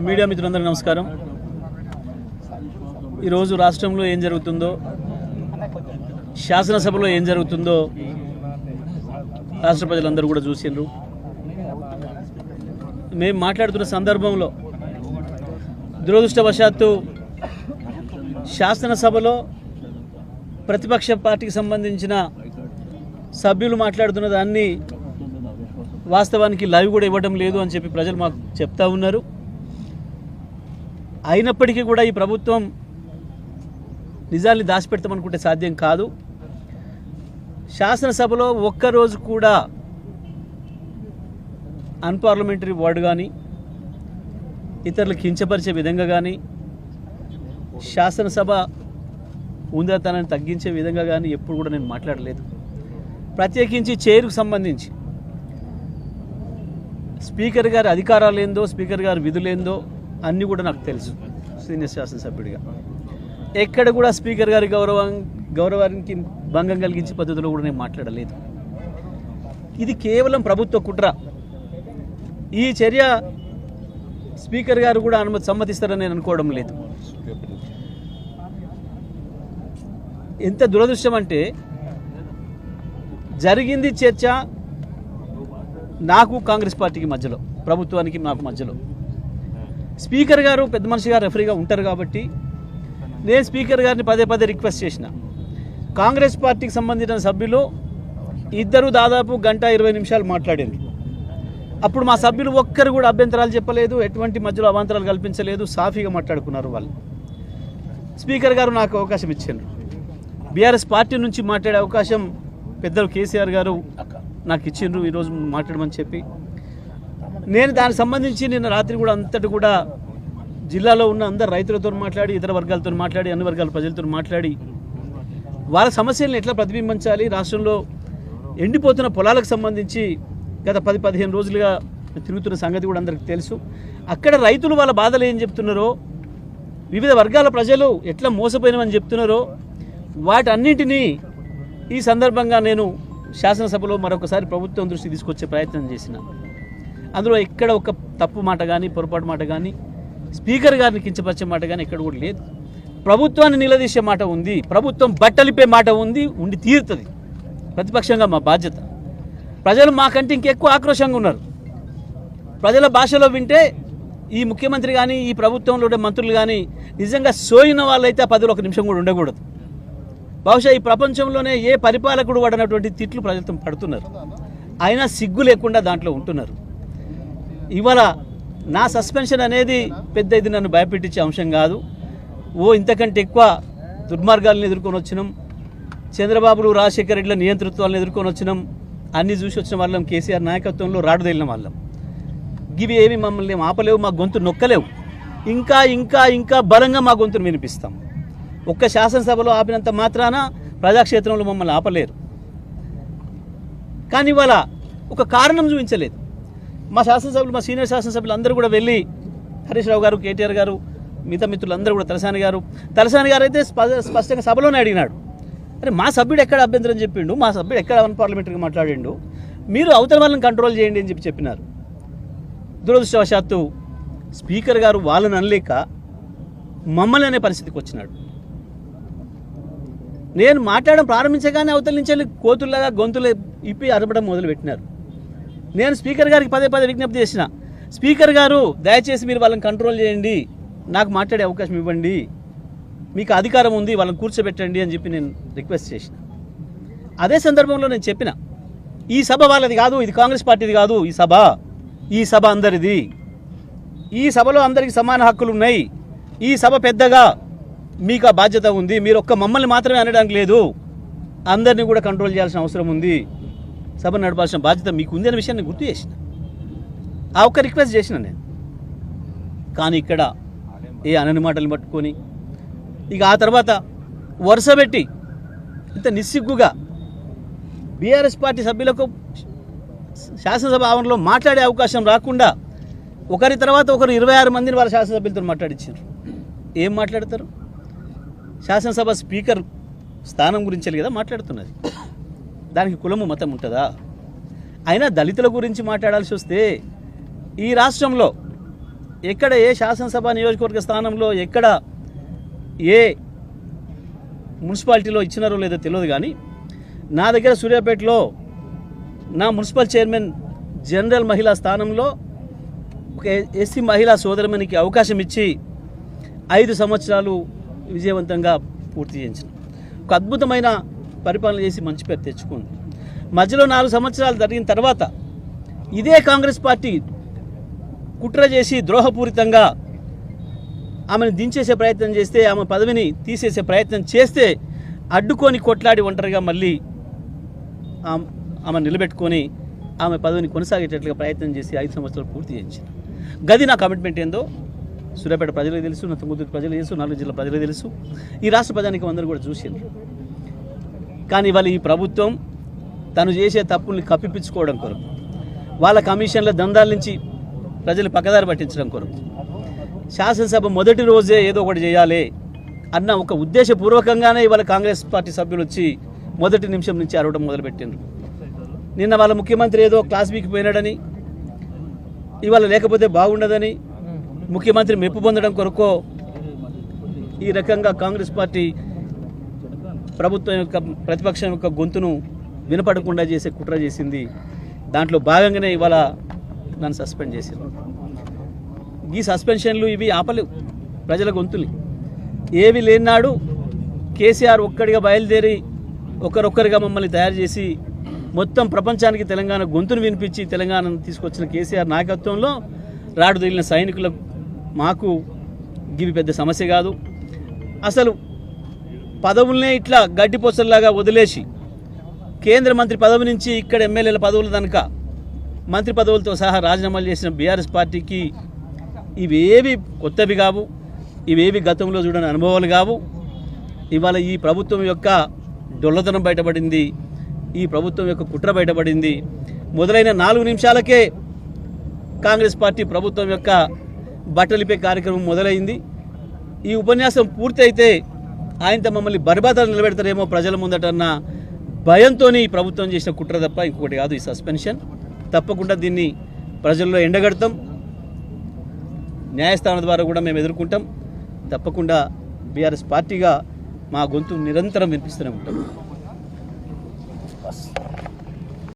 Media మిత్రులందరికీ నమస్కారం. ఈరోజు రాష్ట్రంలో ఏం జరుగుతుందో, శాసనసభలో ఏం జరుగుతుందో రాష్ట్ర ప్రజలందరూ కూడా చూసిండ్రు. మేము మాట్లాడుతున్న సందర్భంలో దురదృష్టవశాత్తు శాసనసభలో ప్రతిపక్ష పార్టీకి సంబంధించిన సభ్యులు మాట్లాడుతున్న దాన్ని వాస్తవానికి లైవ్ కూడా ఇవ్వడం లేదు అని చెప్పి ప్రజలు మాకు చెప్తా ఉన్నారు. అయినప్పటికీ కూడా ఈ ప్రభుత్వం నిజాన్ని దాచిపెడతామనుకుంటే సాధ్యం కాదు. శాసనసభలో ఒక్కరోజు కూడా అన్పార్లమెంటరీ వర్డ్ కానీ, ఇతరులు కించపరిచే విధంగా కానీ, శాసనసభ ఉందతనాన్ని తగ్గించే విధంగా కానీ ఎప్పుడు కూడా నేను మాట్లాడలేదు. ప్రత్యేకించి చైర్కు సంబంధించి స్పీకర్ గారి అధికారాలు ఏందో, స్పీకర్ గారి విధులేందో అన్నీ కూడా నాకు తెలుసు. సీనియర్ శాసనసభ్యుడిగా ఎక్కడ కూడా స్పీకర్ గారి గౌరవానికి భంగం కలిగించే పద్ధతిలో కూడా నేను మాట్లాడలేదు. ఇది కేవలం ప్రభుత్వ కుట్ర. ఈ చర్య స్పీకర్ గారు కూడా సమ్మతిస్తారని నేను అనుకోవడం లేదు. ఎంత దురదృష్టం అంటే, జరిగింది చర్చ నాకు కాంగ్రెస్ పార్టీకి మధ్యలో, ప్రభుత్వానికి నాకు మధ్యలో. స్పీకర్ గారు పెద్ద మనిషి గారు రెఫరీగా ఉంటారు కాబట్టి నేను స్పీకర్ గారిని పదే పదే రిక్వెస్ట్ చేసిన. కాంగ్రెస్ పార్టీకి సంబంధించిన సభ్యులు ఇద్దరు దాదాపు 1:20 నిమిషాలు మాట్లాడారు. అప్పుడు మా సభ్యులు ఒక్కరు కూడా అభ్యంతరాలు చెప్పలేదు, ఎటువంటి మధ్యలో అవాంతరాలు కల్పించలేదు, సాఫీగా మాట్లాడుకున్నారు వాళ్ళు. స్పీకర్ గారు నాకు అవకాశం ఇచ్చారు. బీఆర్ఎస్ పార్టీ నుంచి మాట్లాడే అవకాశం పెద్దలు కేసీఆర్ గారు నాకు ఇచ్చిండ్రు ఈరోజు మాట్లాడమని చెప్పి. నేను దానికి సంబంధించి నిన్న రాత్రి కూడా అంతటి కూడా జిల్లాలో ఉన్న అందరు రైతులతో మాట్లాడి, ఇతర వర్గాలతో మాట్లాడి, అన్ని వర్గాల ప్రజలతో మాట్లాడి వాళ్ళ సమస్యలను ఎట్లా ప్రతిబింబించాలి, రాష్ట్రంలో ఎండిపోతున్న పొలాలకు సంబంధించి గత 10-15 రోజులుగా తిరుగుతున్న సంగతి కూడా అందరికీ తెలుసు. అక్కడ రైతులు వాళ్ళ బాధలు ఏం చెప్తున్నారో, వివిధ వర్గాల ప్రజలు ఎట్లా మోసపోయినామని చెప్తున్నారో వాటన్నింటినీ ఈ సందర్భంగా నేను శాసనసభలో మరొకసారి ప్రభుత్వం దృష్టి తీసుకొచ్చే ప్రయత్నం చేసిన. అందులో ఎక్కడ ఒక తప్పు మాట కానీ, పొరపాటు మాట కానీ, స్పీకర్ గారిని కించపరిచే మాట కానీ ఎక్కడ కూడా లేదు. ప్రభుత్వాన్ని నిలదీసే మాట ఉంది, ప్రభుత్వం బట్టలిపే మాట ఉంది, ఉండి తీరుతుంది. ప్రతిపక్షంగా మా బాధ్యత. ప్రజలు మాకంటే ఇంకెక్కువ ఆక్రోషంగా ఉన్నారు. ప్రజల భాషలో వింటే ఈ ముఖ్యమంత్రి కానీ, ఈ ప్రభుత్వంలో ఉండే మంత్రులు కానీ నిజంగా సోయిన వాళ్ళైతే ఆ పదవిలో 1 నిమిషం కూడా ఉండకూడదు. బహుశా ఈ ప్రపంచంలోనే ఏ పరిపాలకుడు వాడనటువంటి తిట్లు ప్రజలతో పడుతున్నారు. అయినా సిగ్గు లేకుండా దాంట్లో ఉంటున్నారు. ఇవాళ నా సస్పెన్షన్ అనేది పెద్ద ఇది నన్ను భయపెట్టించే అంశం కాదు. ఇంతకంటే ఎక్కువ దుర్మార్గాలను ఎదుర్కొని వచ్చినాం. చంద్రబాబులు, రాజశేఖర రెడ్డిల నియంతృత్వాలను ఎదుర్కొని వచ్చినాం. అన్నీ చూసి వచ్చిన వాళ్ళం. కేసీఆర్ నాయకత్వంలో రాడు తేలిన వాళ్ళం. ఇవి ఏమి మమ్మల్ని ఆపలేవు, మా గొంతు నొక్కలేవు. ఇంకా ఇంకా ఇంకా బలంగా మా గొంతును వినిపిస్తాం. ఒక్క శాసనసభలో ఆపినంత మాత్రాన ప్రజాక్షేత్రంలో మమ్మల్ని ఆపలేరు. కానీ ఇవాళ ఒక కారణం చూపించలేదు. మా శాసనసభ్యులు, మా సీనియర్ శాసనసభ్యులు అందరూ కూడా వెళ్ళి హరీష్ రావు గారు, కేటీఆర్ గారు, మిగతా మిత్రులందరూ కూడా, తలసాని గారు అయితే స్పష్టంగా సభలోనే అడిగినాడు, అరే మా సభ్యుడు ఎక్కడ అభ్యంతరం చెప్పిండు, మా సభ్యుడు ఎక్కడ అన్పార్లమెంటరీగా మాట్లాడిండు, మీరు అవతల వాళ్ళని కంట్రోల్ చేయండి అని చెప్పినారు. దురదృష్టవశాత్తు స్పీకర్ గారు వాళ్ళని అనలేక మమ్మల్ని అనే పరిస్థితికి వచ్చినాడు. నేను మాట్లాడడం ప్రారంభించగానే అవతల నుంచి కోతుల్లాగా గొంతులు ఇప్పి అరపడం మొదలుపెట్టినారు. నేను స్పీకర్ గారికి పదే పదే విజ్ఞప్తి చేసిన, స్పీకర్ గారు దయచేసి మీరు వాళ్ళని కంట్రోల్ చేయండి, నాకు మాట్లాడే అవకాశం ఇవ్వండి, మీకు అధికారం ఉంది, వాళ్ళని కూర్చోబెట్టండి అని చెప్పి నేను రిక్వెస్ట్ చేసిన. అదే సందర్భంలో నేను చెప్పిన, ఈ సభ వాళ్ళది కాదు, ఇది కాంగ్రెస్ పార్టీది కాదు, ఈ సభ అందరిది, ఈ సభలో అందరికీ సమాన హక్కులు ఉన్నాయి, ఈ సభ పెద్దగా మీకు ఆ బాధ్యత ఉంది, మీరు ఒక్క మమ్మల్ని మాత్రమే అనడానికి లేదు, అందరినీ కూడా కంట్రోల్ చేయాల్సిన అవసరం ఉంది, సభ నడపాల్సిన బాధ్యత మీకు ఉంది అనే విషయాన్ని గుర్తు చేసిన. ఆ ఒక్క రిక్వెస్ట్ చేసిన నేను. కానీ ఇక్కడ అనని మాటలు పట్టుకొని ఇక ఆ తర్వాత వరుసపెట్టి ఇంత నిస్సిగ్గుగా బీఆర్ఎస్ పార్టీ సభ్యులకు శాసనసభ ఆవరణలో మాట్లాడే అవకాశం రాకుండా ఒకరి తర్వాత ఒకరు 26 మందిని వాళ్ళ శాసనసభ్యులతో మాట్లాడించారు. ఏం మాట్లాడతారు? శాసనసభ స్పీకర్ స్థానం గురించి కదా మాట్లాడుతున్నది. దానికి కులము మతం ఉంటుందా? అయినా దళితుల గురించి మాట్లాడాల్సి వస్తే ఈ రాష్ట్రంలో ఎక్కడ ఏ శాసనసభ నియోజకవర్గ స్థానంలో ఎక్కడ ఏ మున్సిపాలిటీలో ఇచ్చినారో లేదో తెలియదు, కానీ నా దగ్గర సూర్యాపేటలో నా మున్సిపల్ చైర్మన్ జనరల్ మహిళా స్థానంలో ఒక ఎస్సీ మహిళా సోదరమనికి అవకాశం ఇచ్చి 5 సంవత్సరాలు విజయవంతంగా పూర్తి చేయించిన ఒక అద్భుతమైన పరిపాలన చేసి మంచి పేరు తెచ్చుకుంది. మధ్యలో 4 సంవత్సరాలు జరిగిన తర్వాత ఇదే కాంగ్రెస్ పార్టీ కుట్ర చేసి ద్రోహపూరితంగా ఆమెను దించేసే ప్రయత్నం చేస్తే, ఆమె పదవిని తీసేసే ప్రయత్నం చేస్తే అడ్డుకొని కొట్లాడి ఒంటరిగా మళ్ళీ ఆమె నిలబెట్టుకొని ఆమె పదవిని కొనసాగేటట్లుగా ప్రయత్నం చేసి 5 సంవత్సరాలు పూర్తి చేయించింది. గది నా కమిట్మెంట్ ఏందో సూర్యాపేట ప్రజలకు తెలుసు, నా తుంగతుర్తి ప్రజలకు తెలుసు, 4 జిల్లా ప్రజలకు తెలుసు, ఈ రాష్ట్ర ప్రజానికి అందరూ కూడా చూసిండ్రు. కానీ ఇవాళ ఈ ప్రభుత్వం తను చేసే తప్పుల్ని కప్పిపించుకోవడం కొరకు, వాళ్ళ కమిషన్ల దందాల నుంచి ప్రజలు పక్కదారి పట్టించడం కొరకు, శాసనసభ మొదటి రోజే ఏదో ఒకటి చేయాలి అన్న ఒక ఉద్దేశపూర్వకంగానే ఇవాళ కాంగ్రెస్ పార్టీ సభ్యులు వచ్చి మొదటి నిమిషం నుంచి అరవడం మొదలుపెట్టిండ్రు. నిన్న వాళ్ళ ముఖ్యమంత్రి ఏదో క్లాస్ బీకి పోయినాడని, ఇవాళ లేకపోతే బాగుండదని ముఖ్యమంత్రి మెప్పు పొందడం కొరకో ఈ రకంగా కాంగ్రెస్ పార్టీ ప్రభుత్వం యొక్క ప్రతిపక్షం యొక్క గొంతును వినపడకుండా చేసే కుట్ర చేసింది. దాంట్లో భాగంగానే ఇవాళ నన్ను సస్పెండ్ చేశారు. ఈ సస్పెన్షన్లు ఇవి ఆపలేవు ప్రజల గొంతుని. ఏవి లేనాడు కేసీఆర్ ఒక్కడిగా బయలుదేరి ఒకరొక్కరిగా మమ్మల్ని తయారు చేసి మొత్తం ప్రపంచానికి తెలంగాణ గొంతును వినిపించి తెలంగాణను తీసుకొచ్చిన కేసీఆర్ నాయకత్వంలో రాడు తగిలిన సైనికులకు మాకు ఇవి పెద్ద సమస్య కాదు. అసలు పదవులనే ఇట్లా గడ్డిపోసల్లాగా వదిలేసి కేంద్ర మంత్రి పదవి నుంచి ఇక్కడ ఎమ్మెల్యేల పదవుల కనుక మంత్రి పదవులతో సహా రాజీనామాలు చేసిన బీఆర్ఎస్ పార్టీకి ఇవేవి కొత్తవి కావు, ఇవేవి గతంలో చూడని అనుభవాలు కావు. ఇవాళ ఈ ప్రభుత్వం యొక్క డొల్లతనం బయటపడింది, ఈ ప్రభుత్వం యొక్క కుట్ర బయటపడింది. మొదలైన 4 నిమిషాలకే కాంగ్రెస్ పార్టీ ప్రభుత్వం యొక్క బట్టలిపే కార్యక్రమం మొదలైంది. ఈ ఉపన్యాసం పూర్తి అయితే ఆయనతో మమ్మల్ని బర్బాదాలు నిలబెడతారేమో ప్రజల ముందటన్న భయంతో ఈ ప్రభుత్వం చేసిన కుట్ర తప్ప ఇంకొకటి కాదు ఈ సస్పెన్షన్. తప్పకుండా దీన్ని ప్రజల్లో ఎండగడతాం, న్యాయస్థానం ద్వారా కూడా మేము ఎదుర్కొంటాం. తప్పకుండా బీఆర్ఎస్ పార్టీగా మా గొంతు నిరంతరం వినిపిస్తూనే ఉంటాం.